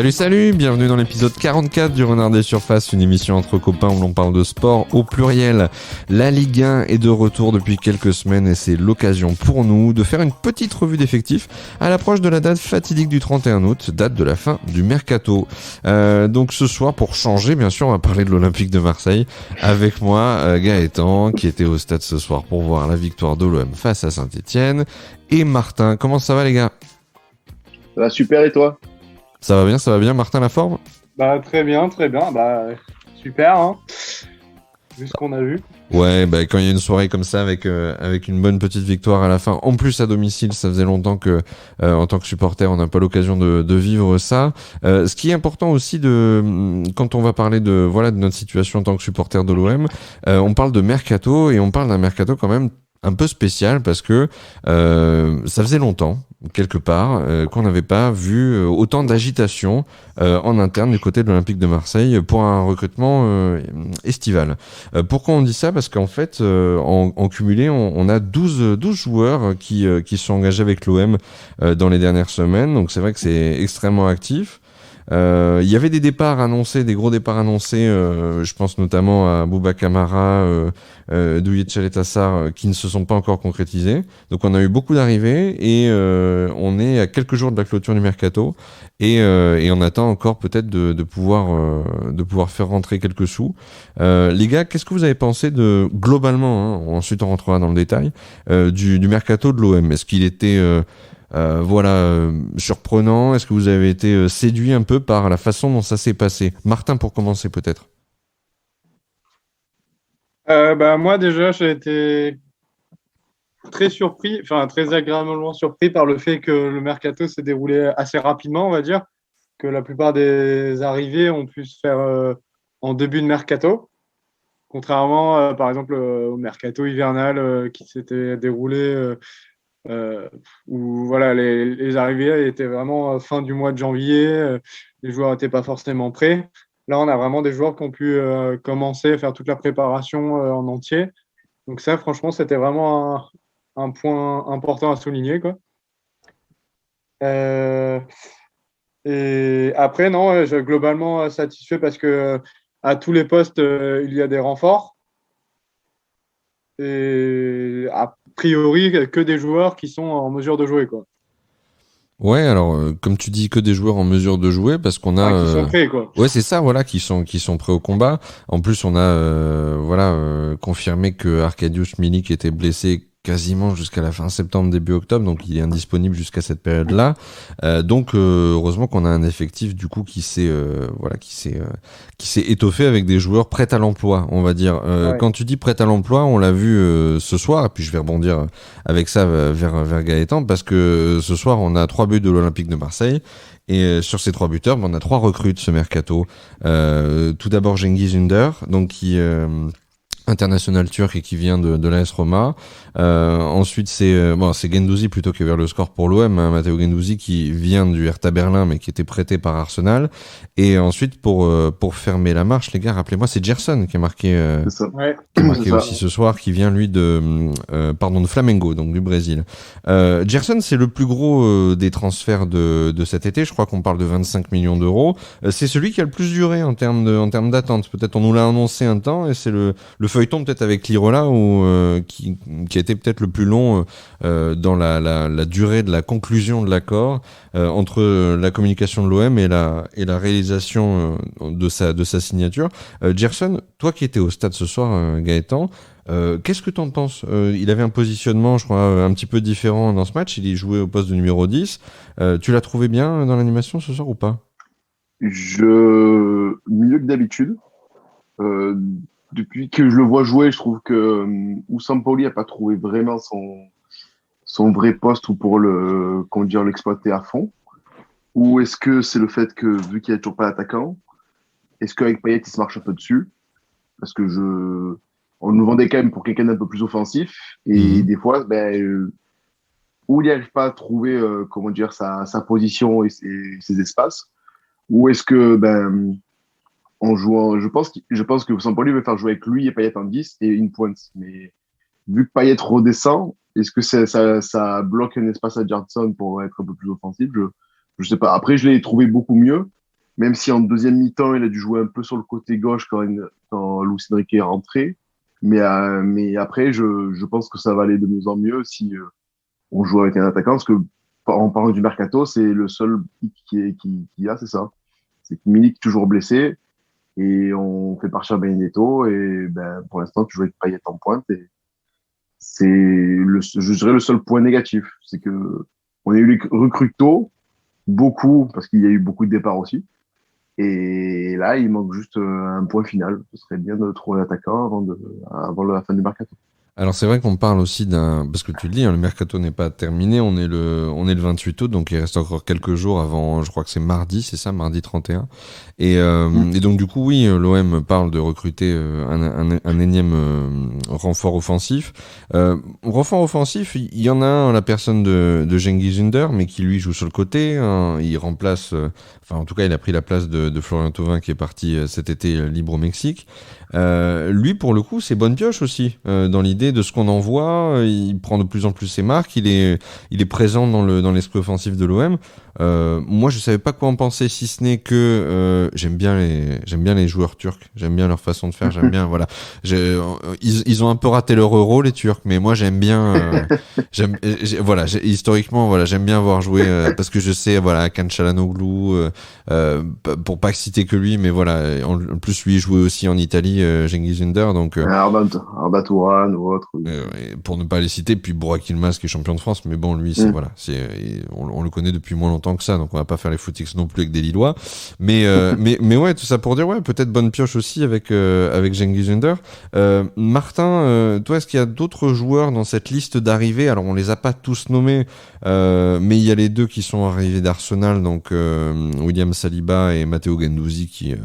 Salut, bienvenue dans l'épisode 44 du Renard des Surfaces, une émission entre copains où l'on parle de sport au pluriel. La Ligue 1 est de retour depuis quelques semaines et c'est l'occasion pour nous de faire une petite revue d'effectifs à l'approche de la date fatidique du 31 août, date de la fin du mercato. Donc ce soir, pour changer, bien sûr, on va parler de l'Olympique de Marseille. Avec moi, Gaëtan, qui était au stade ce soir pour voir la victoire de l'OM face à Saint-Etienne, et Martin. Comment ça va les gars ? Ça va super, et toi ? Ça va bien, Martin, la forme ? Très bien, super, hein, vu ce qu'on a vu. Ouais, quand il y a une soirée comme ça avec une bonne petite victoire à la fin, en plus à domicile, ça faisait longtemps que en tant que supporter, on n'a pas l'occasion de vivre ça. Ce qui est important aussi quand on va parler de notre situation en tant que supporter de l'OM, on parle de mercato et on parle d'un mercato quand même un peu spécial parce que ça faisait longtemps quelque part qu'on n'avait pas vu autant d'agitation en interne du côté de l'Olympique de Marseille pour un recrutement estival. Pourquoi on dit ça ? Parce qu'en fait en cumulé on a 12 joueurs qui sont engagés avec l'OM dans les dernières semaines, donc c'est vrai que c'est extrêmement actif. Il y avait des départs annoncés, des gros départs annoncés, je pense notamment à Bouba Kamara, Douye Tchaletassar, qui ne se sont pas encore concrétisés. Donc on a eu beaucoup d'arrivées et on est à quelques jours de la clôture du mercato et on attend encore peut-être de pouvoir faire rentrer quelques sous. Les gars, qu'est-ce que vous avez pensé globalement, hein, ensuite on rentrera dans le détail, du mercato de l'OM ? Est-ce qu'il était surprenant ? Est-ce que vous avez été séduit un peu par la façon dont ça s'est passé ? Martin, pour commencer peut-être. Moi déjà, j'ai été très surpris, très agréablement surpris par le fait que le mercato s'est déroulé assez rapidement, on va dire, que la plupart des arrivées ont pu se faire en début de mercato, contrairement par exemple au mercato hivernal qui s'était déroulé où voilà, les arrivées étaient vraiment fin du mois de janvier, les joueurs n'étaient pas forcément prêts. Là, on a vraiment des joueurs qui ont pu commencer à faire toute la préparation en entier. Donc ça, franchement, c'était vraiment un point important à souligner, quoi. Et après, non, je suis globalement satisfait parce que à tous les postes, il y a des renforts. Et a priori, que des joueurs qui sont en mesure de jouer, quoi. Ouais, alors comme tu dis, que des joueurs en mesure de jouer, parce qu'on a qui sont prêts, quoi. Ouais, c'est ça, voilà, qui sont prêts au combat. En plus, on a confirmé que Arkadiusz Milik était blessé quasiment jusqu'à la fin septembre, début octobre, donc il est indisponible jusqu'à cette période-là. Donc heureusement qu'on a un effectif du coup qui s'est étoffé avec des joueurs prêts à l'emploi, on va dire. Ouais. Quand tu dis prêts à l'emploi, on l'a vu ce soir, et puis je vais rebondir avec ça vers Gaëtan, parce que ce soir on a 3 buts de l'Olympique de Marseille. Et sur ces 3 buteurs, on a 3 recrues de ce mercato. Tout d'abord Cengiz Ünder, donc qui international turc et qui vient de l'AS Roma. Ensuite c'est Guendouzi plutôt qui est vers le score pour l'OM, hein, Matteo Guendouzi qui vient du Hertha Berlin mais qui était prêté par Arsenal. Et ensuite pour fermer la marche, les gars, rappelez-moi, c'est Gerson qui a marqué aussi ce soir, qui vient lui de Flamengo, donc du Brésil. Gerson, c'est le plus gros des transferts de cet été, je crois qu'on parle de 25 millions d'euros. C'est celui qui a le plus duré en termes d'attente. Peut-être on nous l'a annoncé un temps et c'est le feuilleton peut-être avec Lirola qui a été peut-être le plus long dans la durée de la conclusion de l'accord entre la communication de l'OM et la réalisation de sa signature. Gerson, toi qui étais au stade ce soir, Gaëtan, qu'est-ce que tu en penses ? Il avait un positionnement, je crois, un petit peu différent dans ce match. Il y jouait au poste de numéro 10. Tu l'as trouvé bien dans l'animation ce soir ou pas ? Mieux que d'habitude. Depuis que je le vois jouer, je trouve que Sampaoli n'a pas trouvé vraiment son vrai poste ou pour l'exploiter à fond. Ou est-ce que c'est le fait que, vu qu'il n'y a toujours pas d'attaquant, est-ce qu'avec Payet, il se marche un peu dessus ? Parce que on nous vendait quand même pour quelqu'un d'un peu plus offensif. Et des fois, ou il n'arrive pas à trouver sa position et ses espaces, ou est-ce que en jouant, je pense que Sampaoli veut faire jouer avec lui et Payet en 10 et une pointe. Mais vu que Payet redescend, est-ce que ça bloque un espace à Gerson pour être un peu plus offensif ? Je sais pas. Après, je l'ai trouvé beaucoup mieux. même si en deuxième mi-temps, il a dû jouer un peu sur le côté gauche quand Luis Enrique est rentré. Mais après, je pense que ça va aller de mieux en mieux si on joue avec un attaquant, parce que en parlant du mercato, c'est le seul qui a, c'est ça. C'est que Milik toujours blessé et on fait partir Benedetto et ben, pour l'instant, tu joues avec Payet en pointe et je dirais le seul point négatif. C'est que on a eu les recrues tôt, beaucoup, parce qu'il y a eu beaucoup de départs aussi. Et là, il manque juste un point final. Ce serait bien de trouver l'attaquant avant la fin du mercato. Alors c'est vrai qu'on parle aussi parce que tu le dis, hein, le mercato n'est pas terminé, on est le 28 août, donc il reste encore quelques jours avant, je crois que c'est mardi, c'est ça, mardi 31. Et donc du coup oui, l'OM parle de recruter un énième renfort offensif. Renfort offensif, il y en a un, la personne de Cengiz Ünder, mais qui lui joue sur le côté, hein, il remplace, enfin en tout cas il a pris la place de Florian Thauvin qui est parti cet été libre au Mexique. Lui, pour le coup, c'est bonne pioche aussi. Dans l'idée de ce qu'on en voit, il prend de plus en plus ses marques. Il est présent dans l'esprit offensif de l'OM. Moi, je savais pas quoi en penser, si ce n'est que j'aime bien les joueurs turcs. J'aime bien leur façon de faire. J'aime bien, voilà. Ils ont un peu raté leur Euro, les Turcs, mais moi, j'aime bien. Historiquement, voilà, j'aime bien voir jouer parce que je sais, voilà, Hakan Çalhanoğlu, pour pas citer que lui, mais voilà, en plus lui jouait aussi en Italie, Cengiz Ünder, donc Arda Turan ou autre. Oui. pour ne pas les citer, puis Burak Yılmaz qui est champion de France, mais bon, lui, on le connaît depuis moins longtemps que ça, donc on va pas faire les footix non plus avec des Lillois, mais ouais, tout ça pour dire, ouais, peut-être bonne pioche aussi avec Cengiz Ünder. Martin, toi, est-ce qu'il y a d'autres joueurs dans cette liste d'arrivées? Alors on les a pas tous nommés, mais il y a les deux qui sont arrivés d'Arsenal, donc William Saliba et Matteo Guendouzi qui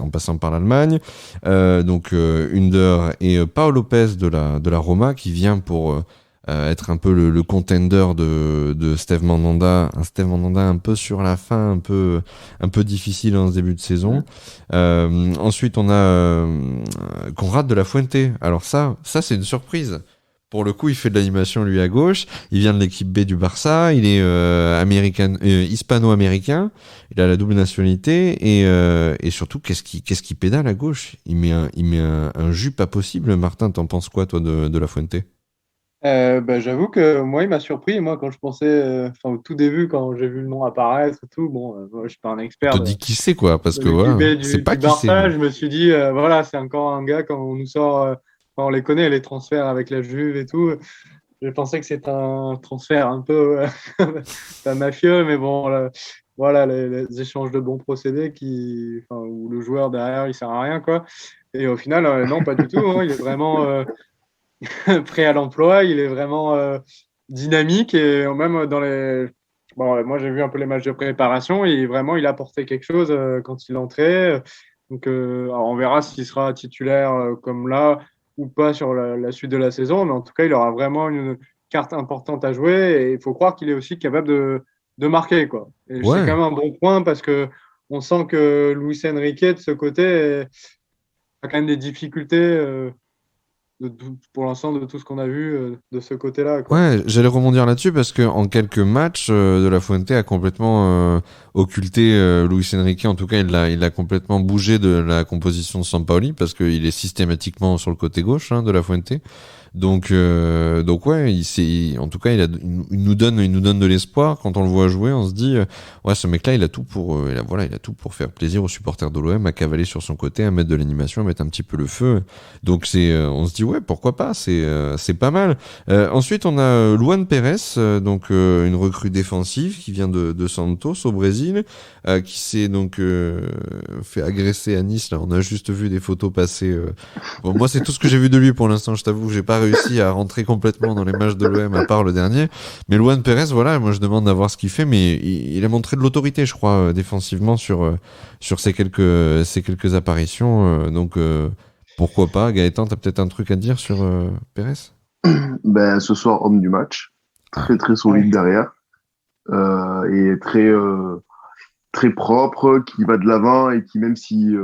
en passant par l'Allemagne, donc Ünder et Pau Lopez de la Roma qui vient pour être un peu le contender de Steve Mandanda, un Steve Mandanda un peu sur la fin, un peu difficile en ce début de saison. Ensuite on a Conrad de la Fuente. Alors ça c'est une surprise. Pour le coup, il fait de l'animation lui à gauche. Il vient de l'équipe B du Barça. Il est hispano-américain. Il a la double nationalité et surtout qu'est-ce qui pédale à gauche. Il met un jus pas possible. Martin, t'en penses quoi toi de la Fuente? J'avoue que moi, il m'a surpris. Moi, quand je pensais, au tout début, quand j'ai vu le nom apparaître et tout, bon, moi, je suis pas un On te expert dit qui c'est quoi, parce de que l'équipe ouais, B c'est pas du qui c'est. Barça. Je me suis dit, voilà, c'est encore un gars quand on nous sort, quand on les connaît, les transferts avec la Juve et tout. Je pensais que c'était un transfert un peu pas mafieux, mais bon, voilà, les échanges de bons procédés où le joueur derrière, il sert à rien, quoi. Et au final, non, pas du tout. Hein, il est vraiment prêt à l'emploi, il est vraiment dynamique et même dans les. Bon, moi, j'ai vu un peu les matchs de préparation et vraiment, il a apporté quelque chose quand il entrait. Donc, alors on verra s'il sera titulaire comme là ou pas sur la suite de la saison, mais en tout cas, il aura vraiment une carte importante à jouer et il faut croire qu'il est aussi capable de marquer, quoi. Et c'est Ouais. quand même un bon point parce que on sent que Luis Enrique, de ce côté, a quand même des difficultés pour l'instant de tout ce qu'on a vu de ce côté-là, quoi. Ouais, j'allais rebondir là-dessus parce que en quelques matchs, De La Fuente a complètement occulté Luis Enrique. En tout cas, il a complètement bougé de la composition de Sampaoli parce qu'il est systématiquement sur le côté gauche, hein, De La Fuente. Donc ouais, en tout cas, il nous donne de l'espoir. Quand on le voit jouer, on se dit, ouais, ce mec-là, il a tout pour faire plaisir aux supporters de l'OM, à cavaler sur son côté, à mettre de l'animation, à mettre un petit peu le feu. Donc on se dit, ouais, pourquoi pas, c'est pas mal. Ensuite, on a Luan Pérez, donc une recrue défensive qui vient de Santos au Brésil, qui s'est donc fait agresser à Nice. Là, on a juste vu des photos passer. Bon, moi, c'est tout ce que j'ai vu de lui pour l'instant. Je t'avoue, j'ai pas réussi à rentrer complètement dans les matchs de l'OM à part le dernier. Mais Luan Pérez, voilà, moi je demande d'avoir ce qu'il fait, mais il a montré de l'autorité, je crois, défensivement sur ces quelques apparitions. Donc pourquoi pas, Gaëtan, t'as peut-être un truc à dire sur Pérez? Ben, ce soir, homme du match. Très, très solide Ouais. derrière. Et très propre, qui va de l'avant et qui, même si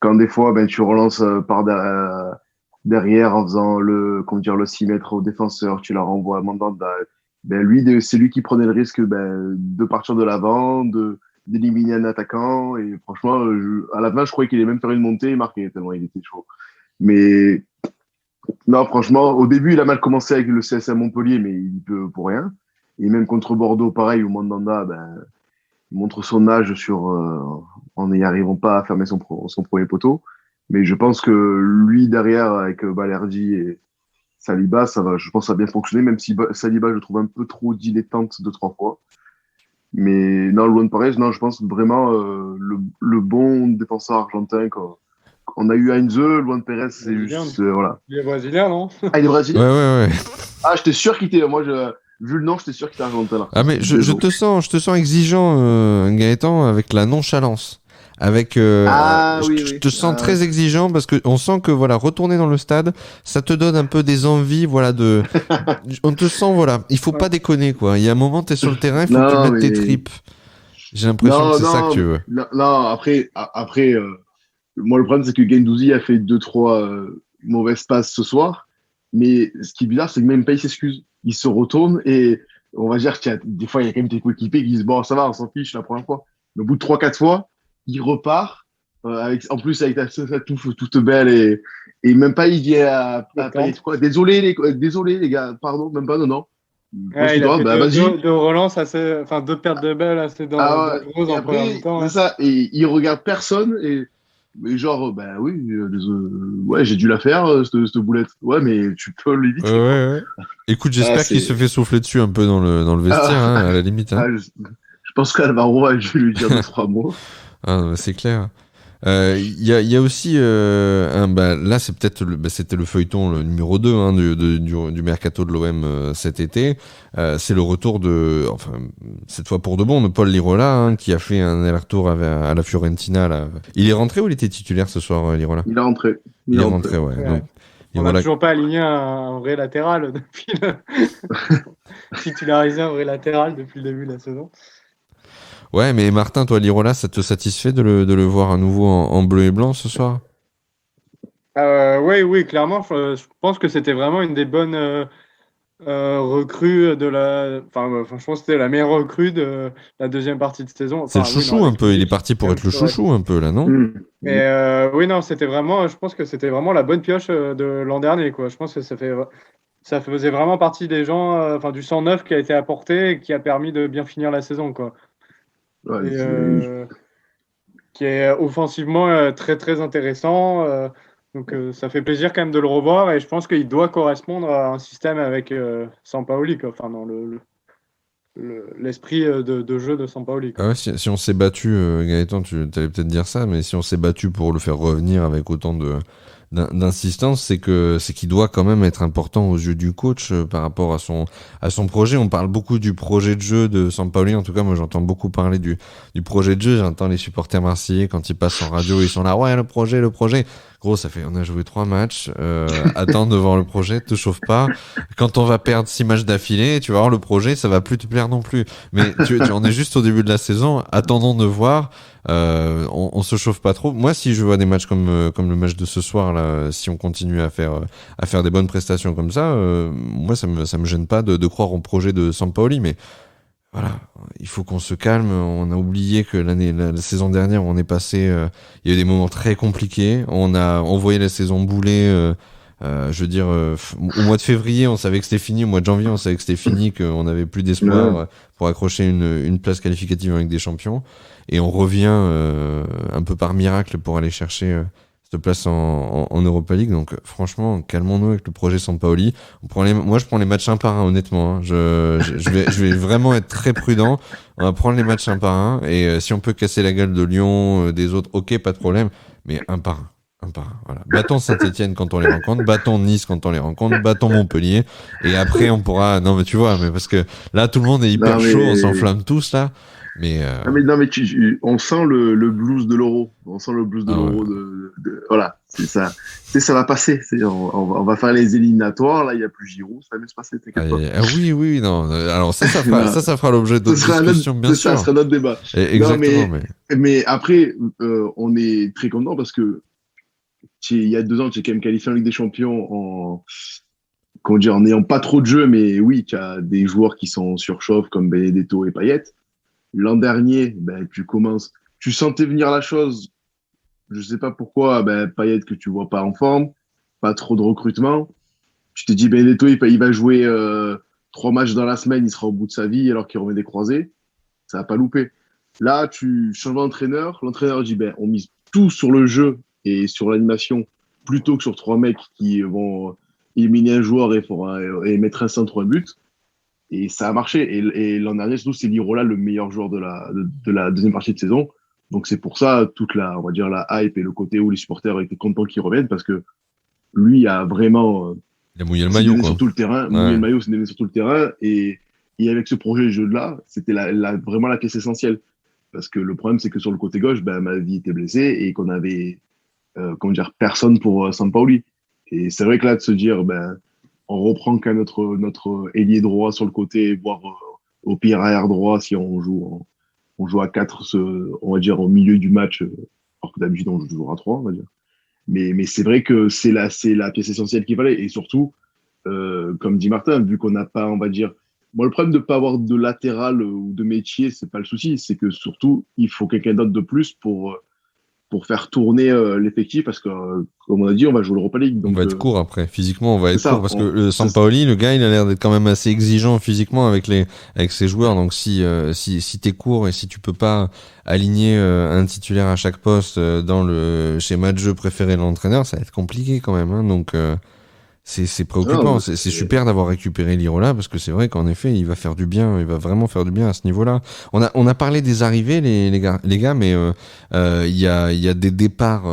quand des fois ben, tu relances derrière en faisant le 6 mètres au défenseur, tu la renvoies à Mandanda, ben, c'est lui qui prenait le risque ben, de partir de l'avant, d'éliminer un attaquant. Et franchement, à la fin, je croyais qu'il allait même faire une montée et marquer tellement il était chaud. Mais non, franchement, au début, il a mal commencé avec le CSA Montpellier, mais il peut pour rien. Et même contre Bordeaux, pareil, où Mandanda, il montre son âge en n'y arrivant pas à fermer son premier poteau. Mais je pense que lui, derrière, avec Balerdi et Saliba, ça va, je pense que ça va bien fonctionner, même si Saliba, je le trouve un peu trop dilettante 2-3 fois. Mais non, Luan Perez, non, je pense vraiment le bon défenseur argentin. On a eu Heinze, Luan Perez, c'est juste. Voilà. Il est brésilien, non? Ah, il est brésilien? Ouais. Ah, j'étais sûr qu'il était. Moi, vu le nom, j'étais sûr qu'il était argentin. Là. Ah, mais je te sens exigeant, Gaëtan, avec la nonchalance. Avec, je te sens très exigeant parce que on sent que voilà, retourner dans le stade, ça te donne un peu des envies, voilà, on te sent, voilà, il faut pas déconner, quoi. Il y a un moment, t'es sur le terrain, il faut que tu mettes tes tripes. J'ai l'impression que c'est ça que tu veux. Non, après, moi, le problème, c'est que Guendouzi a fait 2-3 mauvaises passes ce soir. Mais ce qui est bizarre, c'est que même pas il s'excuse. Il se retourne et on va dire qu'il des fois, il y a quand même des coéquipiers qui disent bon, ça va, on s'en fiche la première fois. Mais au bout de 3-4 fois, il repart, en plus avec sa touffe toute belle et même pas il vient à payer quoi. Désolé les gars, pardon, même pas, non. Ouais, il a fait deux relances deux pertes de balles assez dangereuses en première mi-temps. C'est ça, et il regarde personne et genre, ouais, j'ai dû la faire, cette boulette. Ouais, mais tu peux l'éviter. Ouais. Écoute, j'espère qu'il se fait souffler dessus un peu dans le vestiaire, à la limite. Je pense qu'Alvaro a dû lui dire 2-3 mots. C'est clair. Il y a aussi là c'est peut-être c'était le feuilleton le numéro 2 du mercato de l'OM cet été. C'est le retour cette fois pour de bon de Paul Lirola qui a fait un aller-retour à la Fiorentina là. Il est rentré ou il était titulaire ce soir, Lirola? Il est rentré. Il est rentré, ouais. Donc, on n'a toujours pas aligné un vrai latéral depuis titularisé un vrai latéral depuis le début de la saison. Ouais, mais Martin, toi, Lirola, ça te satisfait de le voir à nouveau en bleu et blanc ce soir? Oui, clairement. Je pense que c'était vraiment une des bonnes recrues de la. Je pense que c'était la meilleure recrue de la deuxième partie de saison. C'est le chouchou un peu. Il est parti pour être le chouchou un peu là, non? Mais oui, non, c'était vraiment. Je pense que c'était vraiment la bonne pioche de l'an dernier, quoi. Je pense que ça faisait vraiment partie des gens, du sang neuf qui a été apporté et qui a permis de bien finir la saison, quoi. Qui est offensivement très très intéressant. Donc ça fait plaisir quand même de le revoir et je pense qu'il doit correspondre à un système avec Sampaoli, quoi. Enfin, dans l'esprit de jeu de Sampaoli. Ah ouais, si on s'est battu, Gaëtan, tu allais peut-être dire ça, mais si on s'est battu pour le faire revenir avec autant d'insistance, c'est qu'il doit quand même être important aux yeux du coach par rapport à son projet. On parle beaucoup du projet de jeu de Sampaoli, en tout cas moi j'entends beaucoup parler du projet de jeu. J'entends les supporters marseillais quand ils passent en radio, ils sont là, ouais, le projet. Gros, on a joué 3 matchs, attends devant le projet, te chauffe pas. Quand on va perdre 6 matchs d'affilée, tu vas voir le projet, ça va plus te plaire non plus. Mais on est juste au début de la saison, attendons de voir. On se chauffe pas trop. Moi, si je vois des matchs comme le match de ce soir là, si on continue à faire des bonnes prestations comme ça, moi ça me gêne pas de croire au projet de Sampaoli, mais voilà, il faut qu'on se calme. On a oublié que la saison dernière, on est passé, il y a eu des moments très compliqués. On voyait la saison bouler. Je veux dire, au mois de février, on savait que c'était fini. Au mois de janvier, on savait que c'était fini, qu'on n'avait plus d'espoir pour accrocher une place qualificative avec des champions. Et on revient un peu par miracle pour aller chercher cette place en Europa League. Donc franchement, calmons-nous avec le projet Sampaoli. Moi, je prends les matchs un par un, honnêtement. Je vais vraiment être très prudent. On va prendre les matchs un par un. Et si on peut casser la gueule de Lyon, des autres, ok, pas de problème. Mais un par un. Voilà. Battons Saint-Etienne quand on les rencontre, battons Nice quand on les rencontre, battons Montpellier, et après on pourra. Non mais tu vois, mais parce que là tout le monde est hyper chaud, on s'enflamme tous là. Mais on sent le blues de l'Euro. On sent le blues de l'Euro. Voilà, c'est ça. Ça va passer. On va faire les éliminatoires. Là, il n'y a plus Giroud. Ça va mieux se passer. Oui, non. Alors ça fera l'objet d'autres discussions, bien sûr. Ça sera notre débat. Exactement. Mais après, on est très content parce que il y a 2 ans, tu es quand même qualifié en Ligue des Champions en n'ayant pas trop de jeu, mais oui, tu as des joueurs qui sont surchauffe comme Benedetto et Payet. L'an dernier, ben, tu sentais venir la chose. Je sais pas pourquoi, ben, Payet que tu vois pas en forme, pas trop de recrutement. Tu te dis, Benedetto, il va jouer 3 matchs dans la semaine, il sera au bout de sa vie alors qu'il remet des croisés. Ça va pas louper. Là, tu changes d'entraîneur. L'entraîneur dit, ben, on mise tout sur le jeu et sur l'animation plutôt que sur 3 mecs qui vont éliminer un joueur et mettre un centre ou un but. Et ça a marché. Et l'an dernier, surtout, c'est Lirola le meilleur joueur de la deuxième partie de saison. Donc c'est pour ça toute on va dire la hype et le côté où les supporters étaient contents qu'il revienne parce que lui a vraiment Il a mouillé le maillot, quoi. sur tout le terrain, mouillé le maillot, s'est donné sur tout le terrain et avec ce projet de jeu là, c'était vraiment la pièce essentielle parce que le problème c'est que sur le côté gauche, ben Mavi était blessé et qu'on avait comment dire personne pour Sampaoli. Et c'est vrai que là de se dire ben on reprend quand même notre ailier droit sur le côté, voire au pire arrière droit si on joue à 4, on va dire, au milieu du match, alors que d'habitude, on joue toujours à 3, on va dire. Mais c'est vrai que c'est la pièce essentielle qu'il fallait. Et surtout, comme dit Martin, vu qu'on n'a pas, on va dire, moi, le problème de ne pas avoir de latéral ou de métier, c'est pas le souci. C'est que surtout, il faut quelqu'un d'autre de plus pour faire tourner l'effectif parce que, comme on a dit, on va jouer l'Europa League. Donc, on va être court après. Physiquement, on va être court parce que le c'est Sampaoli, le gars, il a l'air d'être quand même assez exigeant physiquement avec ses joueurs. Donc si t'es court et si tu peux pas aligner un titulaire à chaque poste dans le schéma de jeu préféré de l'entraîneur, ça va être compliqué quand même. Hein. Donc c'est préoccupant. Non, c'est super d'avoir récupéré Lirola parce que c'est vrai qu'en effet, il va faire du bien. Il va vraiment faire du bien à ce niveau-là. On a parlé des arrivées, les gars, mais il y a des départs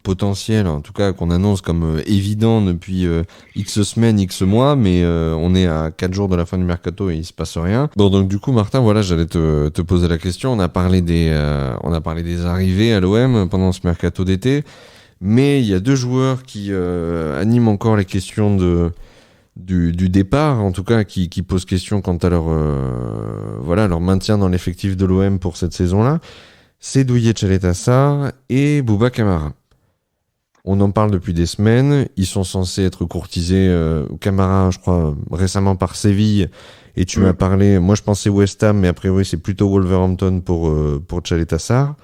potentiels, en tout cas qu'on annonce comme évidents depuis X semaines, X mois, mais on est à 4 jours de la fin du mercato et il se passe rien. Bon, donc du coup, Martin, voilà, j'allais te poser la question. On a parlé des arrivées à l'OM pendant ce mercato d'été. Mais il y a 2 joueurs qui animent encore les questions du départ, en tout cas qui posent question quant à leur maintien dans l'effectif de l'OM pour cette saison-là. C'est Douye Caleta-Car et Bouba Kamara. On en parle depuis des semaines. Ils sont censés être courtisés. Kamara, je crois, récemment par Séville. Et tu m'as parlé. Moi, je pensais West Ham, mais a priori, c'est plutôt Wolverhampton pour Caleta-Car.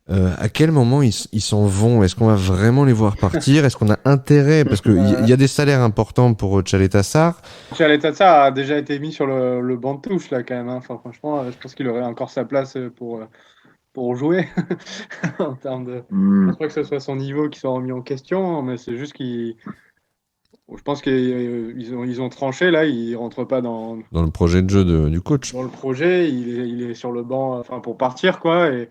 À quel moment ils s'en vont? Est-ce qu'on va vraiment les voir partir? Est-ce qu'on a intérêt? Parce qu'il y a des salaires importants pour Caleta-Car. Caleta-Car a déjà été mis sur le banc de touche, là, quand même. Hein. Enfin, franchement, je pense qu'il aurait encore sa place pour jouer. En termes de... Je pense pas que ce soit son niveau qui soit remis en question, mais c'est juste je pense qu'ils ont tranché, là. Ils rentrent pas dans le projet de jeu du coach. Dans le projet, il est sur le banc pour partir, quoi. Et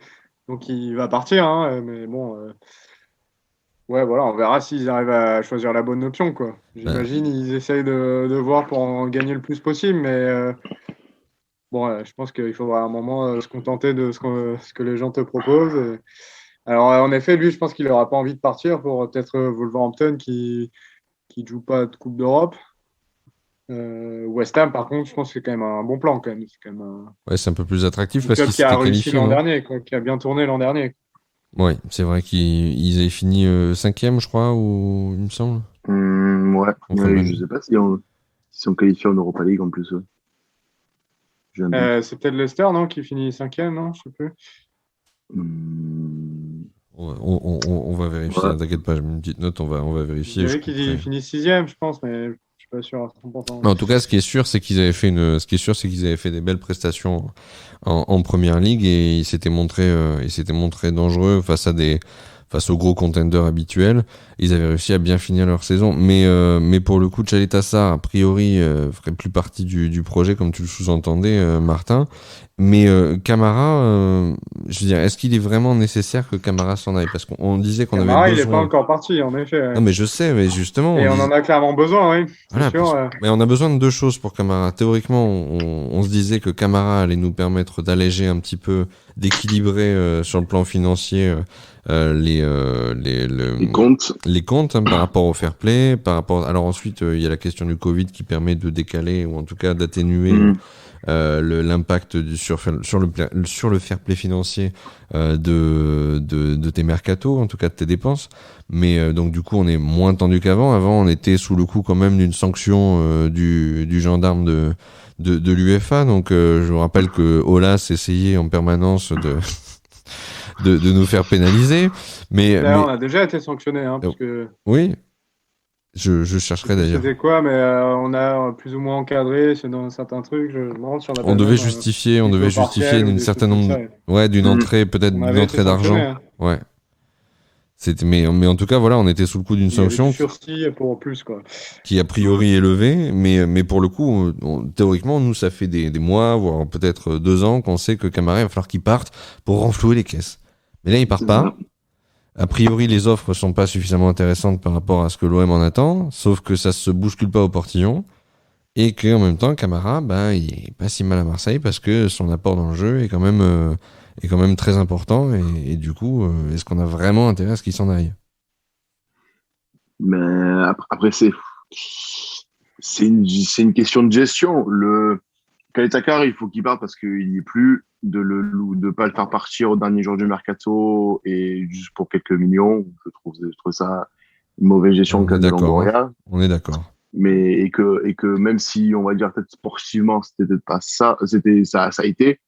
donc, il va partir, hein, mais bon, ouais, voilà, on verra s'ils arrivent à choisir la bonne option, quoi. J'imagine ils essayent de voir pour en gagner le plus possible, mais bon, je pense qu'il faudra à un moment se contenter de ce que les gens te proposent. Alors, en effet, lui, je pense qu'il n'aura pas envie de partir pour peut-être Wolverhampton qui ne joue pas de Coupe d'Europe. West Ham, par contre, je pense que c'est quand même un bon plan. Quand même. C'est quand même ouais, c'est un peu plus attractif parce qu'il s'était qualifié l'an dernier, quoi, qui a bien tourné l'an dernier. Oui, c'est vrai qu'ils avaient fini 5e, je crois, ou il me semble. Ouais, je sais pas si on qualifie en Europa League en plus. C'est peut-être Leicester, non, qui finit 5e, non, je sais plus. On va vérifier, t'inquiète pas, j'ai mis une petite note, on va vérifier. Je dirais qu'ils finissent 6e, je pense, mais je suis pas sûr à 100%. Mais en tout cas, ce qui est sûr, c'est qu'ils avaient fait des belles prestations en première ligue et ils s'étaient montrés dangereux face aux gros contenders habituels. Ils avaient réussi à bien finir leur saison. Mais pour le coup, Caleta-Car, a priori, ferait plus partie du projet, comme tu le sous-entendais, Martin. Mais Kamara, je veux dire, est-ce qu'il est vraiment nécessaire que Kamara s'en aille? Parce qu'on disait qu'on avait besoin... il n'est pas encore parti, en effet. Non, mais je sais, mais justement... Et on en a clairement besoin, oui. Voilà, sûr, mais on a besoin de 2 choses pour Kamara. Théoriquement, on se disait que Kamara allait nous permettre d'alléger un petit peu, d'équilibrer sur le plan financier les comptes hein, par rapport au fair play, alors ensuite il y a la question du Covid qui permet de décaler ou en tout cas d'atténuer l'impact sur le fair play financier de tes mercatos, en tout cas de tes dépenses. Mais donc du coup, on est moins tendu qu'avant. Avant, on était sous le coup quand même d'une sanction du gendarme de l'UEFA. Donc je vous rappelle que Aulas essayait en permanence de nous faire pénaliser. Mais on a déjà été sanctionné, parce que... Oui, je chercherai d'ailleurs. C'était quoi, mais on a plus ou moins encadré dans certains trucs. Je me demande si on devait justifier d'une certaine nombre, d'une entrée, peut-être d'une entrée d'argent. Ouais. Mais en tout cas, voilà, on était sous le coup d'une sanction. Sursis pour plus, quoi. Qui a priori est levée, mais pour le coup, théoriquement, nous, ça fait des mois, voire peut-être 2 ans qu'on sait que Camara, il va falloir qu'il parte pour renflouer les caisses. Mais là, il part pas. A priori, les offres sont pas suffisamment intéressantes par rapport à ce que l'OM en attend, sauf que ça se bouscule pas au portillon, et qu'en même temps, Camara, il est pas si mal à Marseille parce que son apport dans le jeu est quand même très important, et du coup, est-ce qu'on a vraiment intérêt à ce qu'il s'en aille? Mais après, c'est une question de gestion. Khaled Takar, il faut qu'il parte parce qu'il n'y est plus de pas le faire partir au dernier jour du mercato et juste pour quelques millions. Je trouve ça une mauvaise gestion de Longoria. On est d'accord. Mais et que même si on va dire peut-être sportivement c'était peut-être pas ça, ça a été.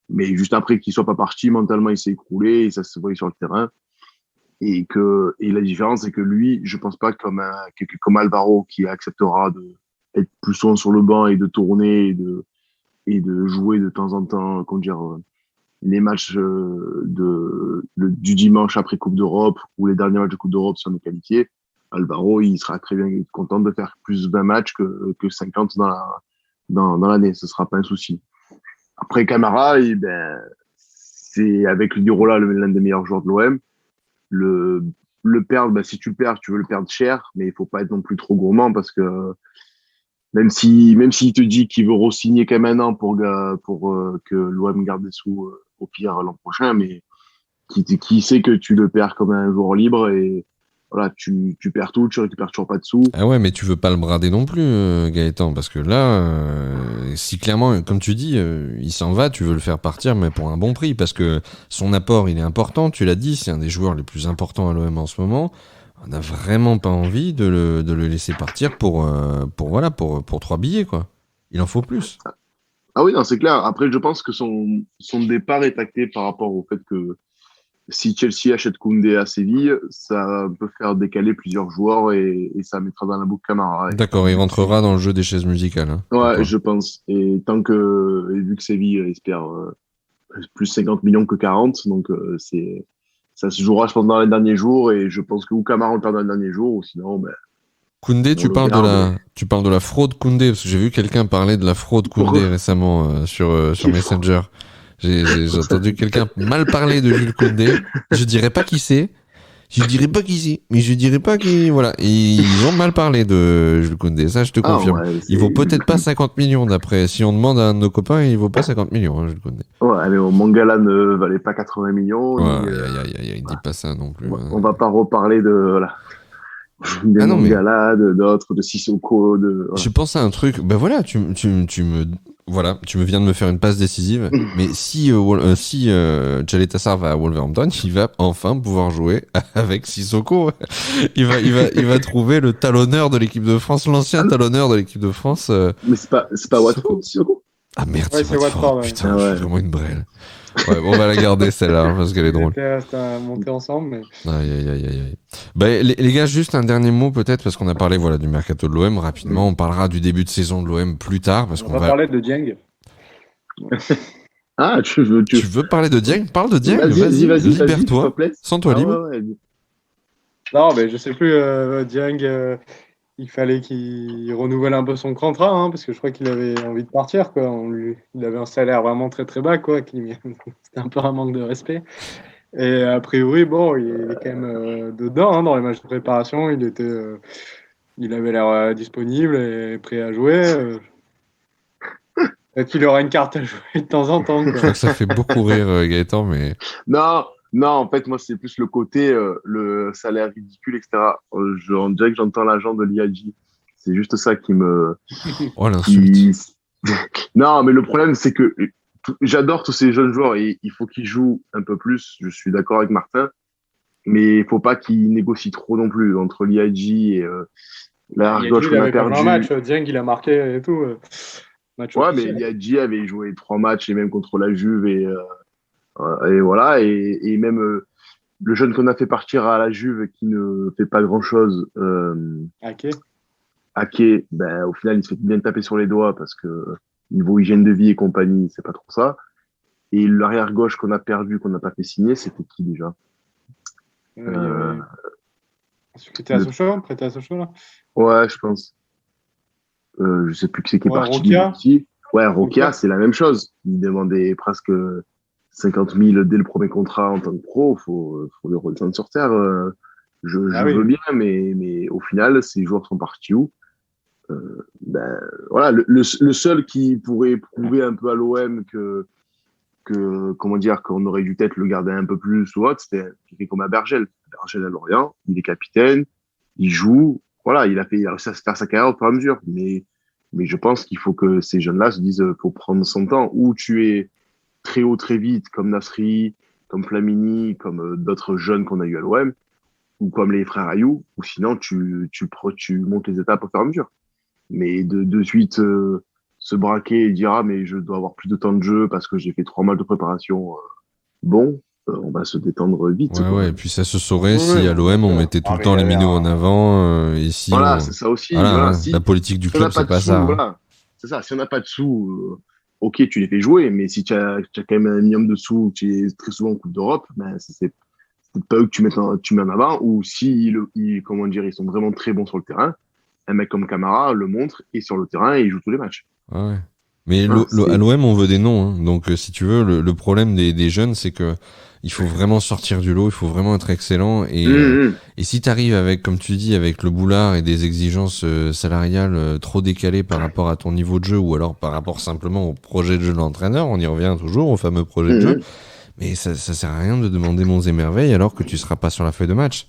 Mais juste après qu'il soit pas parti, mentalement il s'est écroulé et ça se voyait sur le terrain. Et la différence c'est que lui, je pense pas comme Alvaro qui acceptera de être plus souvent sur le banc et de tourner et de jouer de temps en temps, les matchs du dimanche après Coupe d'Europe ou les derniers matchs de Coupe d'Europe si on est qualifié. Alvaro, il sera très bien content de faire plus 20 matchs que 50 dans l'année. Ce sera pas un souci. Après Camara, c'est avec Lirola l'un des meilleurs joueurs de l'OM. Le perdre, si tu le perds, tu veux le perdre cher, mais il faut pas être non plus trop gourmand parce que même s'il te dit qu'il veut re-signer quand même un an pour que l'OM garde des sous au pire l'an prochain, mais qui sait que tu le perds comme un joueur libre et voilà, tu perds tout, tu récupères toujours pas de sous. Ah ouais, mais tu veux pas le brader non plus, Gaëtan, parce que là, si clairement, comme tu dis, il s'en va, tu veux le faire partir, mais pour un bon prix, parce que son apport, il est important, tu l'as dit, c'est un des joueurs les plus importants à l'OM en ce moment. On n'a vraiment pas envie de le laisser partir pour 3 billets, quoi. Il en faut plus. Ah oui, non, c'est clair. Après, je pense que son départ est acté par rapport au fait que si Chelsea achète Koundé à Séville, ça peut faire décaler plusieurs joueurs et ça mettra dans la boucle Camara. D'accord, il rentrera dans le jeu des chaises musicales. Hein. Ouais, d'accord. Je pense. Et vu que Séville espère plus 50 millions que 40, donc ça se jouera, je pense, dans les derniers jours et je pense que ou Camara on le perd dans les derniers jours ou sinon, Koundé, tu parles de la fraude Koundé, parce que j'ai vu quelqu'un parler de la fraude Koundé récemment sur Messenger. J'ai entendu quelqu'un mal parler de Jules Koundé. Je dirais pas qui c'est. Mais je dirais pas qui. Voilà. Ils ont mal parlé de Jules Koundé. Ça, je te confirme. Ouais, il vaut peut-être pas 50 millions d'après. Si on demande à un de nos copains, il vaut pas 50 millions, Jules Koundé. Ouais, mais Mangala ne valait pas 80 millions. Ouais, il dit pas ça non plus. On va pas reparler de, des Mangala, d'autres, de Sissoko, voilà. Je pense à un truc. Ben voilà, tu me viens de me faire une passe décisive. Mais si Jalé Tassar va à Wolverhampton, il va enfin pouvoir jouer avec Sissoko. il va trouver le talonneur de l'équipe de France, l'ancien talonneur de l'équipe de France. Mais c'est pas Watford, Sissoko. Ah merde, c'est Watford. Putain, je suis vraiment une brêle. Ouais, on va la garder celle-là parce qu'elle est drôle. C'était monté ensemble, mais. Aïe. Les gars, juste un dernier mot peut-être parce qu'on a parlé du mercato de l'OM rapidement. On parlera du début de saison de l'OM plus tard parce qu'on va parler de Dieng. Ah, tu veux parler de Dieng? Parle de Dieng. Vas-y, libère-toi. Sens-toi libre. Ouais. Non, mais je sais plus. Dieng. Il fallait qu'il renouvelle un peu son contrat, parce que je crois qu'il avait envie de partir, quoi. Il avait un salaire vraiment très très bas, quoi. C'était un peu un manque de respect. Et a priori, il est quand même dedans, dans les matchs de préparation. Il avait l'air disponible et prêt à jouer. Peut-être qu'il aura une carte à jouer de temps en temps, quoi. Je crois que ça fait beaucoup rire Gaëtan, mais... Non, en fait, moi, c'est plus le côté, le salaire ridicule, etc. On dirait que j'entends l'agent de l'IAJ. C'est juste ça qui me... Oh, l'insulte. Non, mais le problème, c'est que j'adore tous ces jeunes joueurs et il faut qu'ils jouent un peu plus. Je suis d'accord avec Martin, mais il faut pas qu'ils négocient trop non plus entre l'IAG et l'arrière gauche qu'on a perdu. Un match, Dieng, il a marqué et tout. Match officiel. Mais l'IAG avait joué 3 matchs et même contre la Juve et voilà. Et même le jeune qu'on a fait partir à la Juve qui ne fait pas grand-chose. Ake, ben, au final, il se fait bien taper sur les doigts parce que niveau hygiène de vie et compagnie, c'est pas trop ça. Et l'arrière gauche qu'on a perdu, qu'on n'a pas fait signer, c'était qui déjà Celui qui était à Sochaux, prêté à Sochaux, là. Ouais, je pense. Je sais plus qui c'est qui est parti. Rokia. Ouais, Rokia, c'est la même chose. Il demandait presque 50 000 dès le premier contrat en tant que pro. Faut le redescendre sur terre. Je veux bien, mais au final, ces joueurs sont partis où ben, voilà, le seul qui pourrait prouver un peu à l'OM que comment dire, qu'on aurait dû peut-être le garder un peu plus ou autre, c'était quelqu'un comme Bergel. Bergel à Lorient, il est capitaine, il joue, voilà, il a réussi à se faire sa carrière au fur et à mesure. Mais je pense qu'il faut que ces jeunes-là se disent, faut prendre son temps. Ou tu es très haut, très vite, comme Nasri, comme Flamini, comme d'autres jeunes qu'on a eu à l'OM, ou comme les frères Ayou, ou sinon tu montes les étapes au fur et à mesure. Mais de suite se braquer et dire ah mais je dois avoir plus de temps de jeu parce que j'ai fait 3 matchs de préparation, on va se détendre vite. Ouais, et puis ça se saurait si à l'OM on mettait tout le temps les minots en avant et si voilà, c'est ça aussi. Voilà, si, la politique du club, c'est pas ça. Voilà. C'est ça, si on n'a pas de sous, ok, tu les fais jouer, mais si tu as quand même un minimum de sous, tu es très souvent en Coupe d'Europe, ben c'est pas eux que tu mets en avant, ou si comment dire, ils sont vraiment très bons sur le terrain, un mec comme Camara le montre, et sur le terrain, et il joue tous les matchs. Ouais. Mais à l'OM, on veut des noms. Hein. Donc, si tu veux, le problème des jeunes, c'est que il faut vraiment sortir du lot, il faut vraiment être excellent. Et si t'arrives avec, comme tu dis, avec le boulard et des exigences salariales trop décalées par rapport à ton niveau de jeu, ou alors par rapport simplement au projet de jeu de l'entraîneur, on y revient toujours au fameux projet de jeu. Mais ça sert à rien de demander monts et merveilles alors que tu seras pas sur la feuille de match.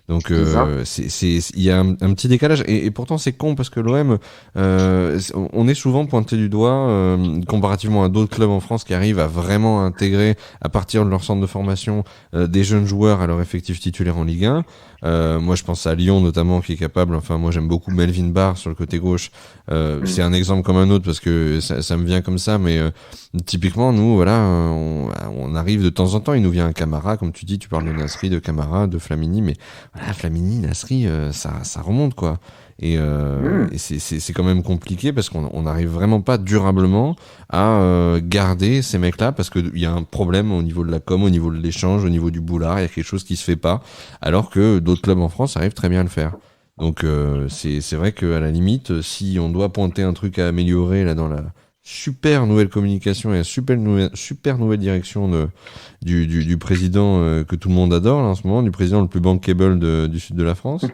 Donc il y a un petit décalage et pourtant c'est con parce que l'OM on est souvent pointé du doigt comparativement à d'autres clubs en France qui arrivent à vraiment intégrer à partir de leur centre de formation des jeunes joueurs à leur effectif titulaire en Ligue 1. Moi je pense à Lyon notamment qui est capable, enfin moi j'aime beaucoup Melvin Barr sur le côté gauche, c'est un exemple comme un autre parce que ça me vient comme ça, mais typiquement nous voilà on arrive de temps en temps, il nous vient un Camara, comme tu dis, tu parles de Nasri, de Camara, de Flamini, mais voilà, Flamini, Nasri, ça remonte quoi. Et c'est quand même compliqué parce qu'on n'arrive vraiment pas durablement à garder ces mecs-là parce que il y a un problème au niveau de la com, au niveau de l'échange, au niveau du boulard, il y a quelque chose qui se fait pas, alors que d'autres clubs en France arrivent très bien à le faire. Donc c'est vrai qu'à la limite, si on doit pointer un truc à améliorer là dans la super nouvelle communication et la super nouvelle direction du président que tout le monde adore là, en ce moment, du président le plus bankable du sud de la France.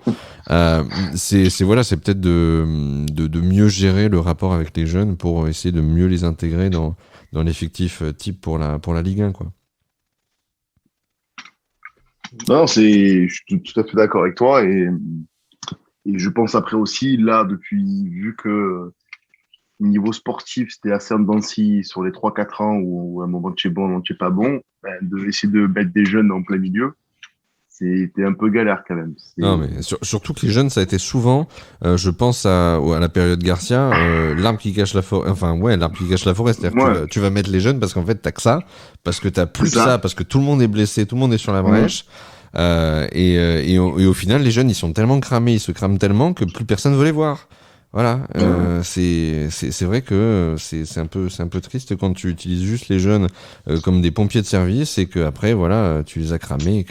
C'est peut-être de mieux gérer le rapport avec les jeunes pour essayer de mieux les intégrer dans l'effectif type pour la Ligue 1 quoi. Non, je suis tout à fait d'accord avec toi et je pense après aussi là vu que niveau sportif, c'était assez en dents de scie sur les 3-4 ans où à un moment tu es bon, un moment tu es pas bon, de essayer de mettre des jeunes en plein milieu, c'était un peu galère quand même. Non, mais surtout que les jeunes, ça a été souvent, je pense à la période Garcia, l'arbre qui cache la forêt, l'arbre qui cache la forêt, c'est-à-dire que tu vas mettre les jeunes parce qu'en fait t'as que ça, parce que t'as plus que ça, parce que tout le monde est blessé, tout le monde est sur la brèche. Et au final, les jeunes, ils sont tellement cramés, ils se crament tellement que plus personne veut les voir. Voilà, c'est vrai que c'est un peu triste quand tu utilises juste les jeunes comme des pompiers de service et que après voilà, tu les as cramés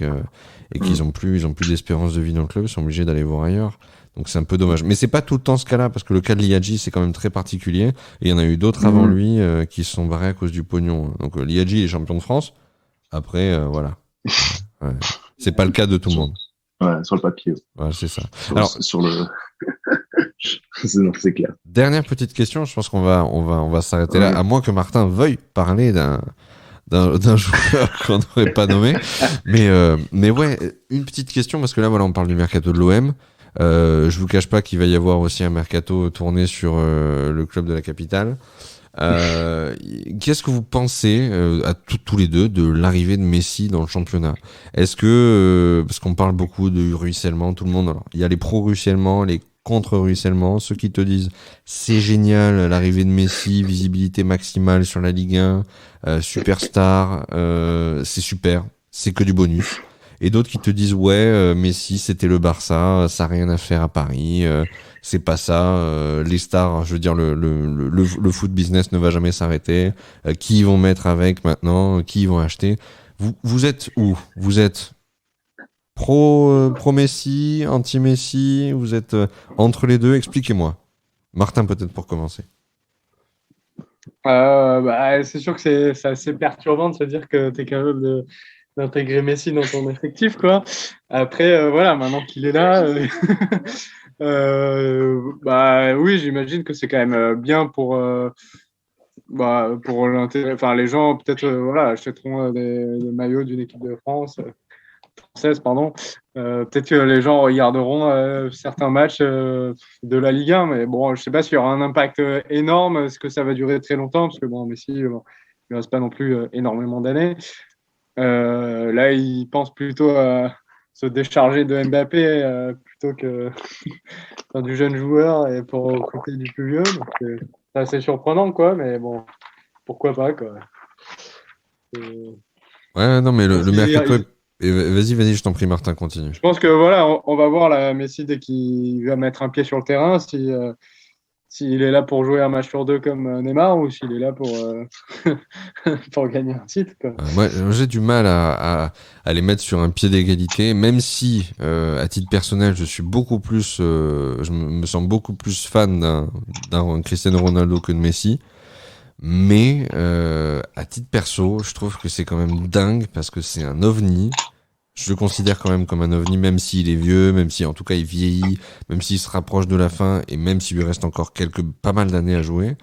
et qu'ils ont plus d'espérance de vie dans le club, ils sont obligés d'aller voir ailleurs. Donc c'est un peu dommage. Mais c'est pas tout le temps ce cas-là parce que le cas de Liadji c'est quand même très particulier et il y en a eu d'autres avant lui qui se sont barrés à cause du pognon. Donc Liadji est champion de France. Après voilà. Ouais. C'est pas le cas de tout le monde. Ouais, sur le papier. Ouais, c'est ça. Sur le c'est clair. Dernière petite question, je pense qu'on va s'arrêter là, à moins que Martin veuille parler d'un joueur qu'on n'aurait pas nommé. Mais ouais, une petite question, parce que là, voilà, on parle du mercato de l'OM. Je vous cache pas qu'il va y avoir aussi un mercato tourné sur le club de la capitale. Qu'est-ce que vous pensez à tous les deux de l'arrivée de Messi dans le championnat? Est-ce que parce qu'on parle beaucoup de ruissellement, tout le monde, alors, il y a les pro-ruissellement, les contre-ruissellement, ceux qui te disent c'est génial l'arrivée de Messi, visibilité maximale sur la Ligue 1, superstar, c'est super, c'est que du bonus. Et d'autres qui te disent ouais, Messi c'était le Barça, ça a rien à faire à Paris, c'est pas ça. Les stars, je veux dire le foot business ne va jamais s'arrêter. Qui ils vont mettre avec maintenant, qui ils vont acheter. Vous êtes où? Vous êtes pro Messi, anti Messi, vous êtes entre les deux? Expliquez-moi. Martin peut-être pour commencer. C'est sûr que c'est assez perturbant de se dire que tu es capable d'intégrer Messi dans ton effectif, quoi. Après, voilà, maintenant qu'il est là, oui, j'imagine que c'est quand même bien pour l'intérêt. Enfin, les gens peut-être voilà, achèteront des maillots d'une équipe de France, française, pardon. Peut-être que les gens regarderont certains matchs de la Ligue 1, mais bon, je sais pas s'il y aura un impact énorme. Est-ce que ça va durer très longtemps? Parce que bon, Messi, il ne reste pas non plus énormément d'années. Là, il pense plutôt à se décharger de Mbappé plutôt que du jeune joueur et pour recruter du plus vieux. Donc, c'est assez surprenant, quoi. Mais bon, pourquoi pas, quoi. Ouais, non, mais le mercato. Il, Vas-y, je t'en prie, Martin, continue. Je pense que voilà, on va voir la Messi dès qu'il va mettre un pied sur le terrain, s'il est là pour jouer un match sur deux comme Neymar ou s'il est là pour gagner un titre, quoi. Moi, j'ai du mal à les mettre sur un pied d'égalité, même si, à titre personnel, je suis beaucoup plus, je me sens beaucoup plus fan d'un Cristiano Ronaldo que de Messi. Mais à titre perso, je trouve que c'est quand même dingue parce que c'est un ovni. Je le considère quand même comme un ovni, même s'il est vieux, même si en tout cas il vieillit, même s'il se rapproche de la fin et même s'il lui reste encore pas mal d'années à jouer.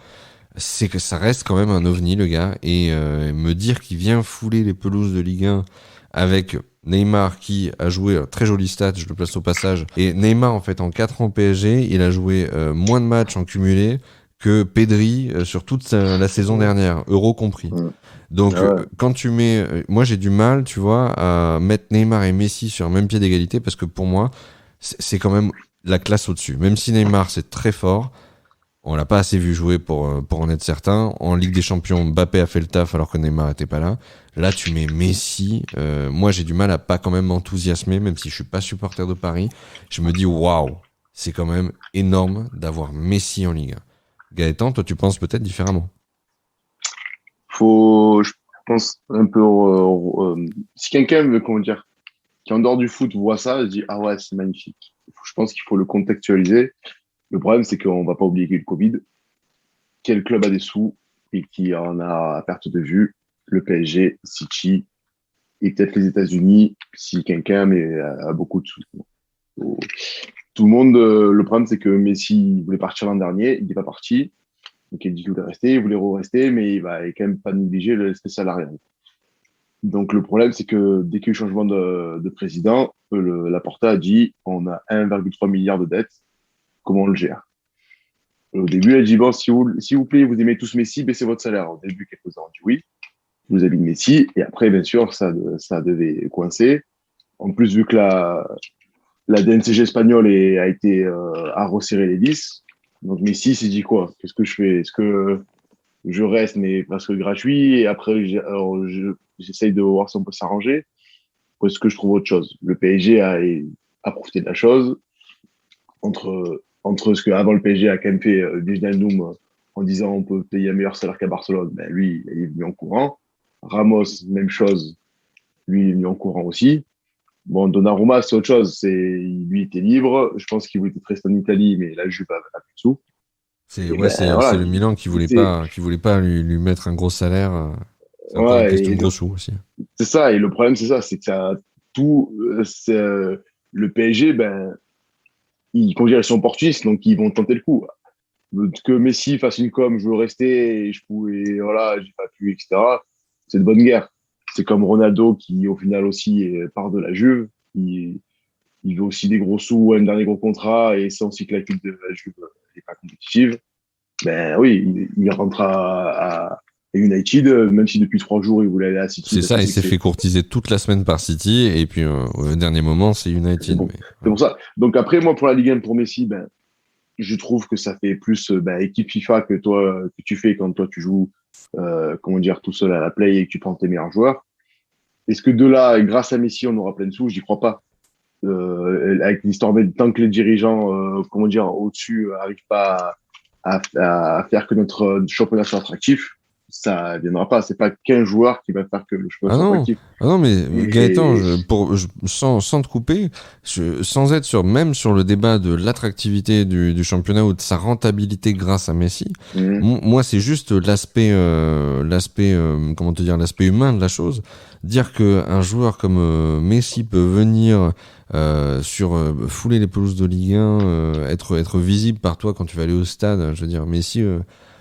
C'est que ça reste quand même un ovni, le gars. Et me dire qu'il vient fouler les pelouses de Ligue 1 avec Neymar qui a joué, très joli stat, je le place au passage. Et Neymar, en fait, en 4 ans PSG, il a joué moins de matchs en cumulé que Pedri sur toute la saison dernière, Euro compris. Donc, quand tu mets... moi, j'ai du mal, tu vois, à mettre Neymar et Messi sur un même pied d'égalité parce que pour moi, c'est quand même la classe au-dessus. Même si Neymar, c'est très fort, on l'a pas assez vu jouer pour en être certain. En Ligue des Champions, Mbappé a fait le taf alors que Neymar était pas là. Là, tu mets Messi. Moi, j'ai du mal à pas quand même m'enthousiasmer, même si je suis pas supporter de Paris. Je me dis, waouh, c'est quand même énorme d'avoir Messi en Ligue 1. Gaëtan, toi, tu penses peut-être différemment. Je pense un peu, si quelqu'un veut, comment dire, qui en dehors du foot voit ça, il dit, ah ouais, c'est magnifique. Je pense qu'il faut le contextualiser. Le problème, c'est qu'on va pas oublier qu'il y a eu le Covid. Quel club a des sous et qui en a à perte de vue? Le PSG, City et peut-être les États-Unis si quelqu'un a beaucoup de sous. Tout le monde, le problème, c'est que Messi voulait partir l'an dernier, il n'est pas parti. Donc il dit qu'il voulait rester, il voulait rester, mais il va quand même pas négliger l'aspect salarial. Donc le problème, c'est que dès qu'il y a eu changement de président, Laporta a dit on a 1,3 milliard de dettes, comment on le gère? Au début, elle a dit bon, s'il vous plaît, vous aimez tous Messi, baissez votre salaire. Au début, quelques-uns ont dit oui, vous avez Messi, et après, bien sûr, ça devait coincer. En plus, vu que la DNCG espagnole a resserré les vis, donc Messi s'est dit quoi? Qu'est-ce que je fais? Est-ce que je reste, mais parce que gratuit, et après, j'essaye de voir si on peut s'arranger, ou est-ce que je trouve autre chose? Le PSG a profité de la chose. Entre ce qu'avant le PSG a quand même fait Wijnaldum en disant on peut payer un meilleur salaire qu'à Barcelone, ben lui, il est venu en courant. Ramos, même chose, lui, il est venu en courant aussi. Bon, Donnarumma, c'est autre chose. Lui était libre. Je pense qu'il voulait rester en Italie, mais la Juve a plus de sous. C'est Voilà, le Milan qui voulait pas lui mettre un gros salaire. C'est encore une question de gros sous aussi. C'est ça. Et le problème, c'est ça, c'est que le PSG, ils sont opportunistes, donc ils vont tenter le coup. Que Messi fasse une com, je veux rester, et voilà, j'ai pas pu, etc. C'est de bonne guerre. C'est comme Ronaldo qui, au final aussi, part de la Juve. Il veut aussi des gros sous, un dernier gros contrat, et c'est aussi que l'équipe de la Juve n'est pas compétitive. Ben oui, il rentre à United, même si depuis 3 jours il voulait aller à City. C'est ça, il s'est fait courtiser toute la semaine par City, et puis au dernier moment, c'est United. Bon, Mais, c'est pour ça. Donc après, moi, pour la Ligue 1, pour Messi, ben, je trouve que ça fait plus équipe FIFA que toi, que tu fais quand toi tu joues, comment dire, tout seul à la play et que tu prends tes meilleurs joueurs. Est-ce que de là, grâce à Messi, on aura plein de sous? J'y crois pas. Avec l'histoire de tant que les dirigeants, comment dire, au-dessus, n'arrivent pas à faire que notre championnat soit attractif, ça viendra pas. C'est pas qu'un joueur qui va faire que le championnat Ah soit non, attractif. ah non, mais Gaëtan, Et, sans te couper, sans être même sur le débat de l'attractivité du championnat ou de sa rentabilité grâce à Messi, Mmh. moi c'est juste comment te dire, l'aspect humain de la chose. Dire que un joueur comme Messi peut venir fouler les pelouses de Ligue 1, être visible par toi quand tu vas aller au stade. Je veux dire, Messi.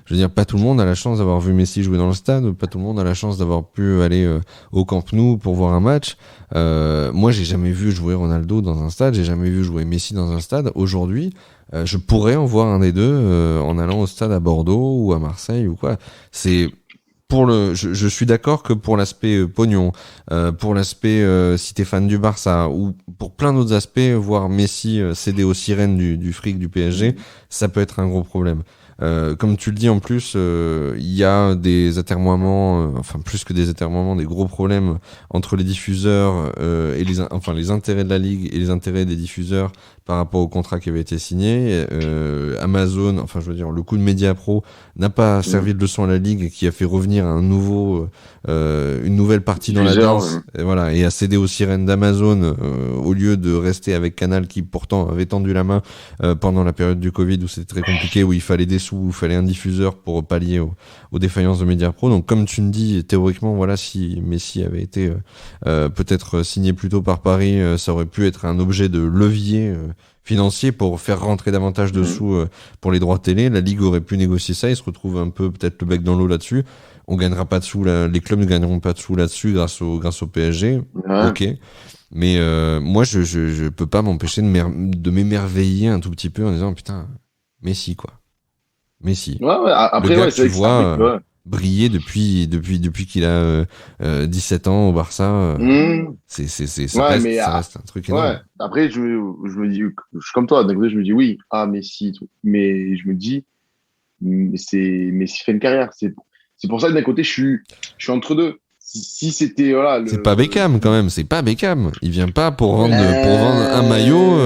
Je veux dire, pas tout le monde a la chance d'avoir vu Messi jouer dans le stade, pas tout le monde a la chance d'avoir pu aller au Camp Nou pour voir un match. Moi, j'ai jamais vu jouer Ronaldo dans un stade, j'ai jamais vu jouer Messi dans un stade. Aujourd'hui, je pourrais en voir un des deux en allant au stade à Bordeaux ou à Marseille ou quoi. C'est je suis d'accord que pour l'aspect pognon, pour l'aspect si t'es fan du Barça ou pour plein d'autres aspects, voir Messi céder aux sirènes du fric du PSG, ça peut être un gros problème. Comme tu le dis en plus, il y a des atermoiements, enfin plus que des atermoiements, des gros problèmes entre les diffuseurs et les intérêts de la ligue et les intérêts des diffuseurs par rapport au contrat qui avait été signé. Amazon, enfin je veux dire, le coup de Mediapro n'a pas servi de leçon à la ligue, qui a fait revenir une nouvelle partie dans la Diffuseur, danse, et voilà, et a cédé aux sirènes d'Amazon au lieu de rester avec Canal qui pourtant avait tendu la main pendant la période du Covid où c'était très compliqué, où il fallait des sous, où il fallait un diffuseur pour pallier aux défaillances de Mediapro. Donc comme tu me dis, théoriquement, voilà, si Messi avait été peut-être signé plus tôt par Paris, ça aurait pu être un objet de levier financier pour faire rentrer davantage de sous pour les droits télé. La Ligue aurait pu négocier ça, il se retrouve un peu peut-être le bec dans l'eau là-dessus. On gagnera pas de sous, les clubs ne gagneront pas de sous là-dessus grâce au PSG. Ouais. Ok. Mais moi, je peux pas m'empêcher de m'émerveiller un tout petit peu en disant putain, Messi quoi. Messi. Ouais, Le après, gars ouais, que c'est tu vrai que ça, vois ouais. briller depuis qu'il a 17 ans au Barça, Ouais, mais ça reste un truc ouais. énorme. Après, je me dis, je suis comme toi. D'un côté, je me dis oui, ah Messi, et tout. Mais je me dis, Messi fait une carrière. C'est pour ça que d'un côté, je suis entre deux. Si c'était voilà C'est pas Beckham quand même, c'est pas Beckham. Il vient pas pour vendre un maillot,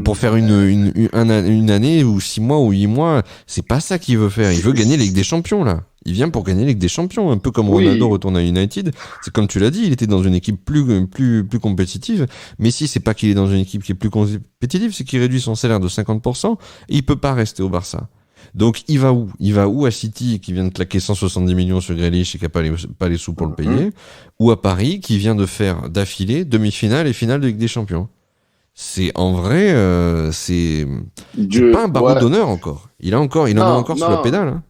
pour faire une année ou 6 mois ou 8 mois. C'est pas ça qu'il veut faire. Il veut gagner la Ligue des Champions là. Il vient pour gagner la Ligue des Champions, un peu comme Ronaldo oui, retourne à United. C'est comme tu l'as dit, il était dans une équipe plus compétitive. Mais si c'est pas qu'il est dans une équipe qui est plus compétitive, c'est qu'il réduit son salaire de 50% et il peut pas rester au Barça. Donc il va où? Il va où à City qui vient de claquer 170 millions sur Grealish et qui a pas les sous pour le payer, ou à Paris qui vient de faire d'affilée demi-finale et finale de Ligue des Champions. C'est en vrai, c'est pas un barreau ouais. d'honneur encore. Il en a Non, encore sous la non. pédale. Hein.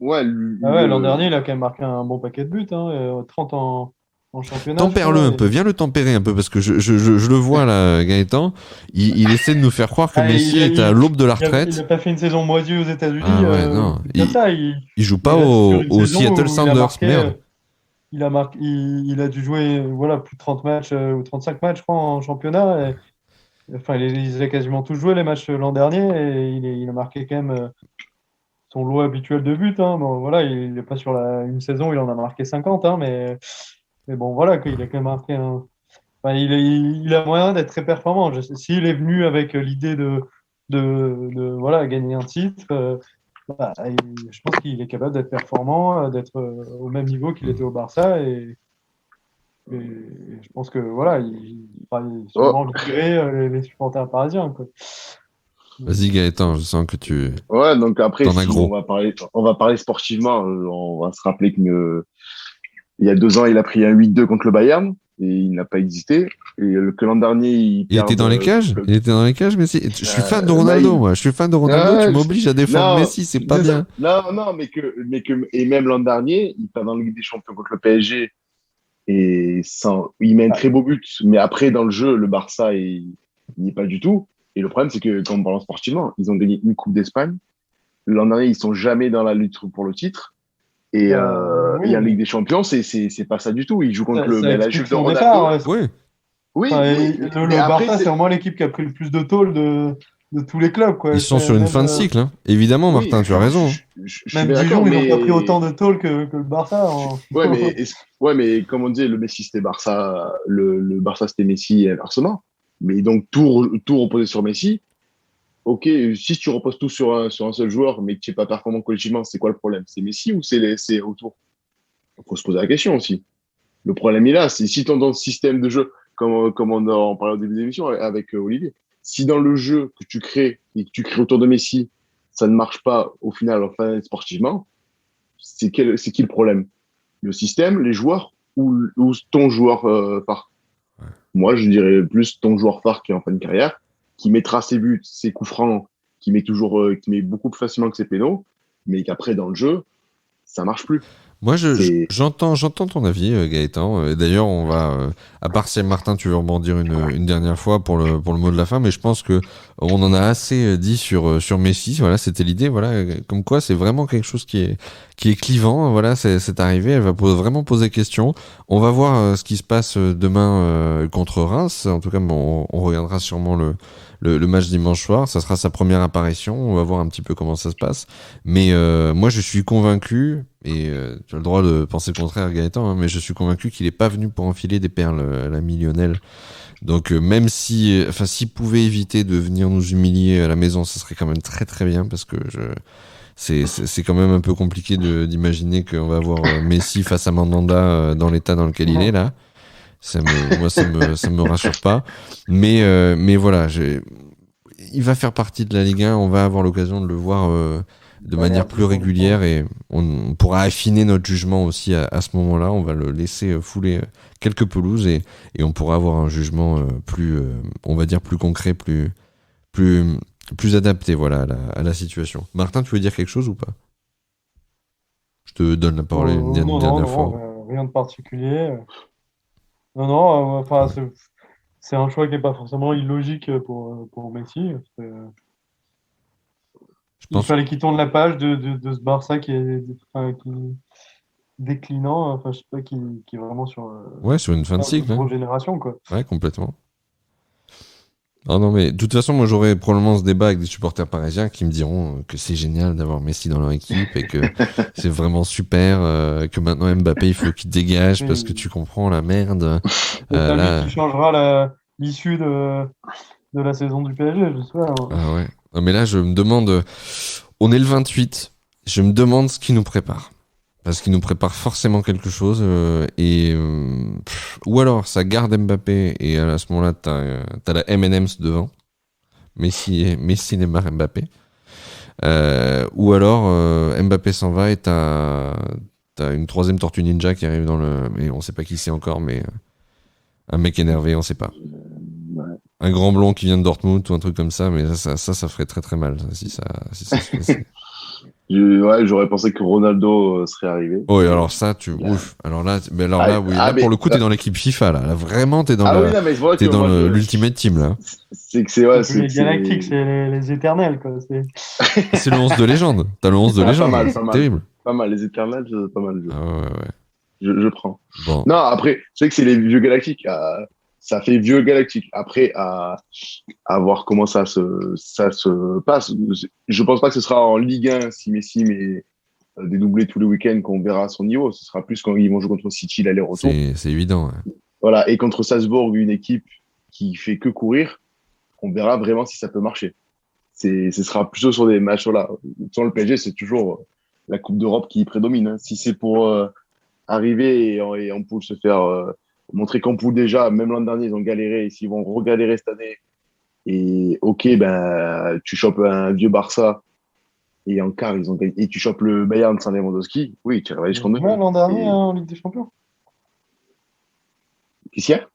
Ouais, Ah ouais, l'an dernier, il a quand même marqué un bon paquet de buts, hein, 30 en championnat. Tempère-le un peu, viens le tempérer un peu parce que je le vois là, Gaëtan. Il essaie de nous faire croire que Messi est à l'aube de la retraite. Il a pas fait une saison moisie aux États-Unis. Ah ouais, non. Comme ça, Il joue pas sur une au saison Seattle où Sounders, merde. il a dû jouer voilà, plus de 30 matchs ou 35 matchs, je crois, en championnat. Enfin, il a quasiment tous joué les matchs l'an dernier et il a marqué quand même son lot habituel de buts. Hein. Bon, voilà, il n'est pas sur une saison, il en a marqué 50, hein, mais bon, voilà, il a quand même marqué un. Enfin, il a moyen d'être très performant. S'il est venu avec l'idée voilà, gagner un titre, je pense qu'il est capable d'être performant, d'être au même niveau qu'il était au Barça. Et je pense que voilà, il va sûrement virer les supporters parisiens. Quoi. Vas-y Gaëtan, je sens que tu ouais, donc après, t'en as si gros. on va parler sportivement, on va se rappeler que il y a 2 ans, il a pris un 8-2 contre le Bayern et il n'a pas existé. Et que l'an dernier, Il était dans les cages? Il était dans les cages, Messi. Je suis fan de bah, Ronaldo, moi. Je suis fan de Ronaldo. Tu m'obliges à défendre non, Messi, c'est pas bien. non, et même l'an dernier, il part dans la Ligue des Champions contre le PSG et il met un très beau but. Mais après, dans le jeu, le Barça, il n'y est pas du tout. Et le problème, c'est que quand on parle sportivement, ils ont gagné une Coupe d'Espagne L'an dernier, ils sont jamais dans la lutte pour le titre. Et Oui, en Ligue des Champions, c'est pas ça du tout. Ils jouent contre ça la explique Juve de son départ. Ronaldo. Oui. Oui, Enfin, oui. le Mais après, Barça, c'est vraiment l'équipe qui a pris le plus de tôle de tous les clubs, quoi. Ils sont C'est sur une même, fin de cycle, hein. Évidemment, oui, Martin, tu as raison. Hein. je suis même bien d'accord, Dijon, ils n'ont pas pris mais autant de tôle que le Barça. ouais, mais comme on dit, le Messi c'était Barça, le Barça c'était Messi et inversement. Mais donc tout reposait sur Messi. Ok, si tu reposes tout sur un seul joueur, mais que tu n'es pas performant collectivement, c'est quoi le problème? C'est Messi ou c'est autour? Il faut se poser la question aussi. Le problème est là, c'est si dans le système de jeu, comme on parlait au début de l'émission avec Olivier, si dans le jeu que tu crées et que tu crées autour de Messi, ça ne marche pas au final, enfin, sportivement, c'est qui le problème? Le système, les joueurs ou ton joueur phare? Moi, je dirais plus ton joueur phare qui est en fin de carrière, qui mettra ses buts, ses coups francs, qui met beaucoup plus facilement que ses pénaux, mais qu'après, dans le jeu, ça marche plus. Moi, C'est- j'entends ton avis, Gaëtan. D'ailleurs, on va, à part si Martin, tu veux rebondir une dernière fois pour le mot de la fin, mais je pense que on en a assez dit sur Messi. Voilà, c'était l'idée. Voilà, comme quoi, c'est vraiment quelque chose qui est clivant. Voilà, c'est arrivé. Elle va vraiment poser question. On va voir ce qui se passe demain contre Reims. En tout cas, bon, on regardera sûrement le match dimanche soir. Ça sera sa première apparition. On va voir un petit peu comment ça se passe. Mais moi, je suis convaincu, et tu as le droit de penser le contraire, Gaëtan, hein, mais je suis convaincu qu'il est pas venu pour enfiler des perles à la Lionel. Donc même si, enfin, s'il pouvait éviter de venir nous humilier à la maison, ça serait quand même très très bien, parce que c'est quand même un peu compliqué d'imaginer qu'on va avoir Messi face à Mandanda dans l'état dans lequel il est là. Moi, ça me rassure pas. Mais voilà, il va faire partie de la Ligue 1. On va avoir l'occasion de le voir de manière plus régulière, et on pourra affiner notre jugement aussi à ce moment-là. On va le laisser fouler quelques pelouses, et on pourra avoir un jugement plus, on va dire, plus concret, plus adapté, voilà, à la situation. Martin, tu veux dire quelque chose ou pas? Je te donne la parole une dernière fois. Rien de particulier. Non, enfin, c'est un choix qui n'est pas forcément illogique pour Messi. Je Il pense. fallait qu'il tourne la page de ce Barça qui déclinant, enfin, je sais pas, qui est vraiment Ouais, sur une fin de une cycle, hein. grosse génération, quoi. Ouais, complètement. Ah non, mais de toute façon, moi j'aurai probablement ce débat avec des supporters parisiens qui me diront que c'est génial d'avoir Messi dans leur équipe, et que c'est vraiment super, que maintenant Mbappé il faut qu'il dégage, Oui. parce que tu comprends la merde. C'est pas Là, lui qui changera l'issue de la saison du PSG, je sais pas. Hein. ah ouais. Non, mais là je me demande, on est le 28, je me demande ce qui nous prépare. Parce qu'il nous prépare forcément quelque chose, ou alors ça garde Mbappé, et à ce moment-là t'as la M&M's devant, Messi, Neymar, Mbappé. Ou alors Mbappé s'en va, et t'as une troisième Tortue Ninja qui arrive mais on sait pas qui c'est encore, mais un mec énervé, on sait pas. Ouais. Un grand blond qui vient de Dortmund ou un truc comme ça, mais ça ferait très très mal si ça se fait. Ouais, j'aurais pensé que Ronaldo serait arrivé. Oh, et alors ça, ouf. Alors là, oui, là pour le coup, t'es dans l'équipe FIFA là. Là vraiment, t'es dans oui, non, mais c'est vrai t'es que dans moi, l'Ultimate Team là. c'est que c'est ouais, C'est plus les galactiques, c'est les éternels, quoi. C'est le 11 de légende. T'as le 11 de légende. pas mal, C'est terrible. Pas mal, les éternels, pas mal. Ah ouais. Je prends. Bon. Non, après, je sais que c'est les vieux galactiques. Ça fait vieux galactique. Après, à voir comment ça se passe. Je pense pas que ce sera en Ligue 1 si Messi met des doublés tous les week-ends qu'on verra son niveau. Ce sera plus quand ils vont jouer contre City l'aller-retour. C'est évident. Ouais. Voilà. Et contre Salzbourg, une équipe qui fait que courir, on verra vraiment si ça peut marcher. Ce sera plutôt sur des matchs là. Sur le PSG, c'est toujours la Coupe d'Europe qui prédomine. Hein. Si c'est pour arriver et en poule se faire montrer qu'en poule déjà, même l'an dernier, ils ont galéré, et s'ils vont regalérer cette année, et ok, ben tu chopes un vieux Barça, et en quart, ils ont gagné, et tu chopes le Bayern sans Lewandowski, oui, tu vas aller jusqu'en demi. L'an dernier en Ligue des Champions. Qu'est-ce qu'il y a?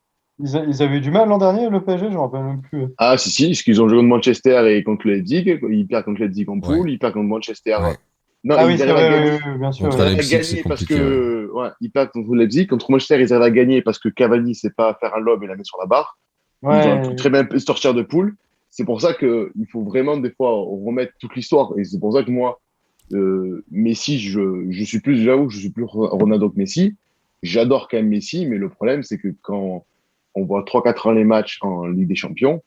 Ils avaient eu du mal l'an dernier, le PSG, je ne me rappelle même plus. Ah, si, parce qu'ils ont joué contre Manchester et contre le Leipzig, ils perdent contre le Leipzig en poule, ils perdent contre Manchester. Ouais. Non, oui, ils c'est arrivent à vrai, gagner. bien sûr. Contre Ils arrivent à Leipzig, c'est gagner parce compliqué, que, ils perdent contre Leipzig. Contre Manchester, ils arrivent à gagner parce que Cavani sait pas faire un lob et la met sur la barre. Ils Ouais. auraient pu très bien sortir de poule. c'est pour ça qu'il faut vraiment des fois remettre toute l'histoire. Et c'est pour ça que moi, Messi, j'avoue que je suis plus Ronaldo que Messi. J'adore quand même Messi, mais le problème, c'est que quand on voit 3-4 ans les matchs en Ligue des Champions,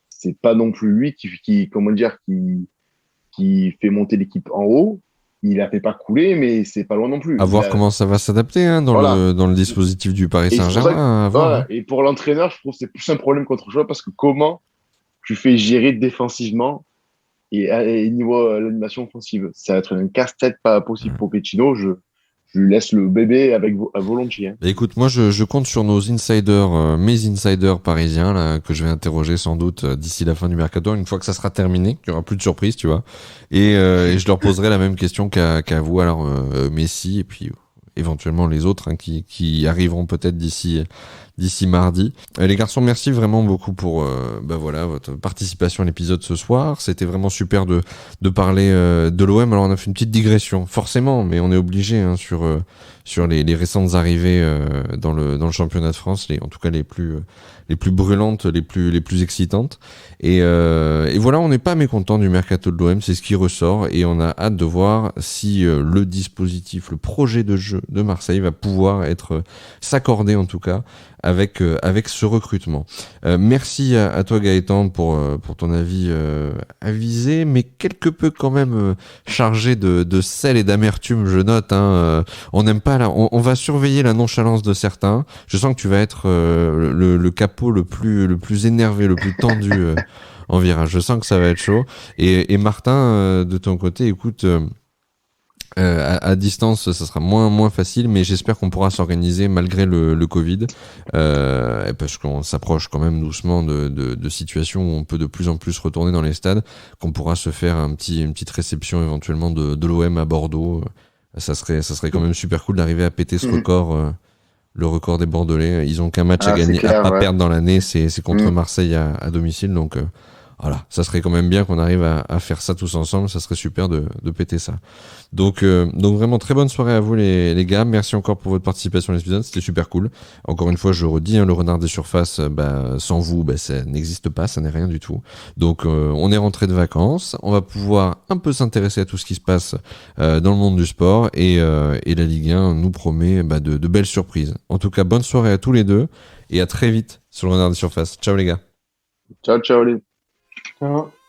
c'est pas non plus lui qui fait monter l'équipe en haut. Il la fait pas couler, mais c'est pas loin non plus. À voir comment ça va s'adapter hein, dans le dispositif du Paris Saint-Germain. Voilà. Et pour l'entraîneur, je trouve que c'est plus un problème qu'autre chose parce que comment tu fais gérer défensivement et niveau l'animation offensive, ça va être un casse-tête pas possible pour Pochettino. Je lui laisse le bébé à volontiers. Hein. Bah, écoute, moi je compte sur nos insiders, mes insiders parisiens là que je vais interroger sans doute d'ici la fin du mercato, une fois que ça sera terminé, qu'il y aura plus de surprises, tu vois. Et je leur poserai la même question qu'à vous, alors Messi et puis éventuellement les autres hein, qui arriveront peut-être d'ici mardi. Les garçons, merci vraiment beaucoup pour votre participation à l'épisode ce soir. C'était vraiment super de parler de l'OM. Alors on a fait une petite digression, forcément, mais on est obligé hein, sur les récentes arrivées dans le championnat de France, en tout cas les plus brûlantes, les plus excitantes. Et voilà, on n'est pas mécontent du mercato de l'OM, c'est ce qui ressort et on a hâte de voir si le dispositif, le projet de jeu de Marseille va pouvoir s'accorder en tout cas avec ce recrutement. Merci à toi Gaëtan pour ton avis avisé, mais quelque peu quand même chargé de sel et d'amertume, je note. Hein, on n'aime pas on va surveiller la nonchalance de certains. Je sens que tu vas être le capot le plus énervé, le plus tendu en virage. Je sens que ça va être chaud. Et Martin, de ton côté, écoute. À distance, ça sera moins facile, mais j'espère qu'on pourra s'organiser malgré le Covid, parce qu'on s'approche quand même doucement de situations où on peut de plus en plus retourner dans les stades, qu'on pourra se faire une petite réception éventuellement de l'OM à Bordeaux. Ça serait quand même super cool d'arriver à péter ce record, le record des Bordelais. Ils ont qu'un match à gagner, à pas perdre dans l'année, c'est contre Marseille à domicile, donc. Voilà, ça serait quand même bien qu'on arrive à faire ça tous ensemble, ça serait super de péter ça. Donc vraiment très bonne soirée à vous les gars, merci encore pour votre participation à l'épisode, c'était super cool. Encore une fois, je redis, hein, le renard des surfaces, sans vous, ça n'existe pas, ça n'est rien du tout. Donc on est rentré de vacances, on va pouvoir un peu s'intéresser à tout ce qui se passe dans le monde du sport et la Ligue 1 nous promet de belles surprises. En tout cas, bonne soirée à tous les deux et à très vite sur le renard des surfaces. Ciao les gars. Ciao, ciao les. Ciao.